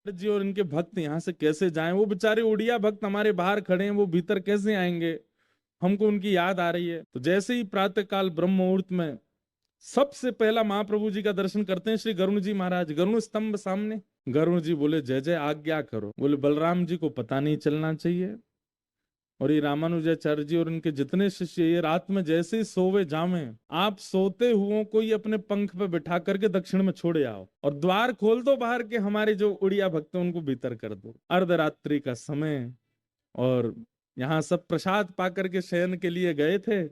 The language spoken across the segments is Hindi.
जी और इनके भक्त यहाँ से कैसे जाएं, वो बेचारे उड़िया भक्त हमारे बाहर खड़े हैं, वो भीतर कैसे आएंगे, हमको उनकी याद आ रही है। तो जैसे ही प्रातः काल ब्रह्म मुहूर्त में सबसे पहला महाप्रभु जी का दर्शन करते हैं श्री गरुण जी महाराज, गरुण स्तंभ सामने। गरुण जी बोले जय जय आज्ञा करो। बोले बलराम जी को पता नहीं चलना चाहिए, और ये रामानुजाचार्य जी और इनके जितने शिष्य ये रात में जैसे ही सोवे जामे, आप सोते हुओं को ही अपने पंख पे बिठा करके दक्षिण में छोड़े आओ और द्वार खोल दो बाहर के, हमारे जो उड़िया भक्त हैं उनको भीतर कर दो। अर्धरात्रि का समय, और यहाँ सब प्रसाद पा करके शयन के लिए गए थे,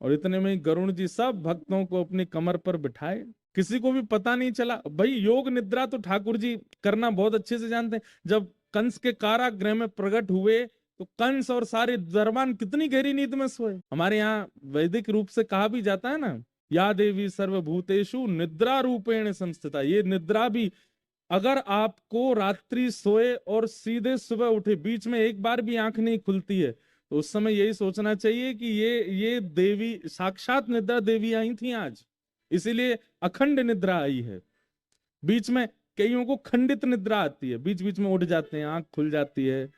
और इतने में गरुण जी सब भक्तों को अपनी कमर पर बिठाए, किसी को भी पता नहीं चला। भाई योग निद्रा तो ठाकुर जी करना बहुत अच्छे से जानते हैं। जब कंस के कारागृह में प्रकट हुए तो कंस और सारे दरबान कितनी गहरी नींद में सोए। हमारे यहाँ वैदिक रूप से कहा भी जाता है ना, या देवी सर्वभूतेषु निद्रा रूपेण संस्थिता। ये निद्रा भी, अगर आपको रात्रि सोए और सीधे सुबह उठे, बीच में एक बार भी आंख नहीं खुलती है, तो उस समय यही सोचना चाहिए कि ये देवी साक्षात निद्रा देवी आई थी आज, इसीलिए अखंड निद्रा आई है। बीच में कईयों को खंडित निद्रा आती है, बीच बीच में उठ जाते हैं, आंख खुल जाती है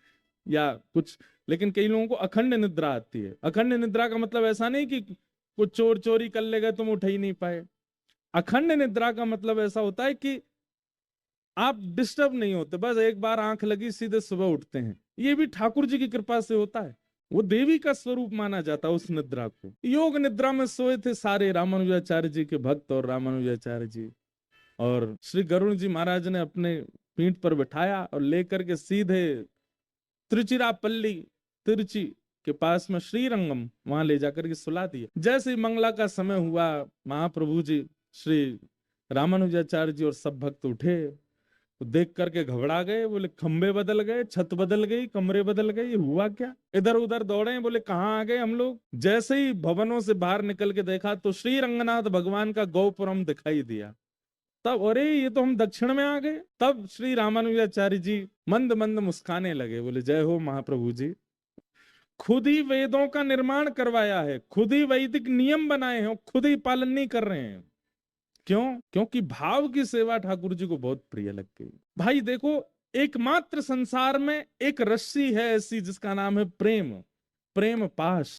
या कुछ, लेकिन कई लोगों को अखंड निद्रा आती है। अखंड निद्रा का मतलब ऐसा नहीं कि कुछ चोर चोरी कर ले गए तुम उठ ही नहीं पाए। अखंड निद्रा का मतलब ऐसा होता है कि आप डिस्टर्ब नहीं होते, बस एक बार आंख लगी सीधे सुबह उठते हैं। ये भी ठाकुर जी की कृपा से होता है, वो देवी का स्वरूप माना जाता है उस निद्रा को। योग निद्रा में सोए थे सारे रामानुजाचार्य जी के भक्त और रामानुजाचार्य जी, और श्री गरुण जी महाराज ने अपने पीठ पर बिठाया और लेकर के सीधे त्रिचिरापल्ली, तिरुचि के पास में श्रीरंगम, वहां ले जाकर के सुला दिया। जैसे ही मंगला का समय हुआ, महाप्रभु जी श्री रामानुजाचार्य जी और सब भक्त उठे तो देख करके घबरा गए। बोले खंबे बदल गए, छत बदल गई, कमरे बदल गए, ये हुआ क्या। इधर उधर दौड़े, बोले कहाँ आ गए हम लोग। जैसे ही भवनों से बाहर निकल के देखा तो श्री रंगनाथ भगवान का गौपुरम दिखाई दिया। तब अरे ये तो हम दक्षिण में आ गए। तब श्री रामानुजाचार्य जी मंद मंद मुस्काने लगे, बोले जय हो महाप्रभु जी, खुद ही वेदों का निर्माण करवाया है, खुद ही वैदिक नियम बनाए हैं, खुद ही पालन नहीं कर रहे हैं। क्यों? क्योंकि भाव की सेवा ठाकुर जी को बहुत प्रिय लग गई। भाई देखो, एकमात्र संसार में एक रस्सी है ऐसी जिसका नाम है प्रेम, प्रेम पाश।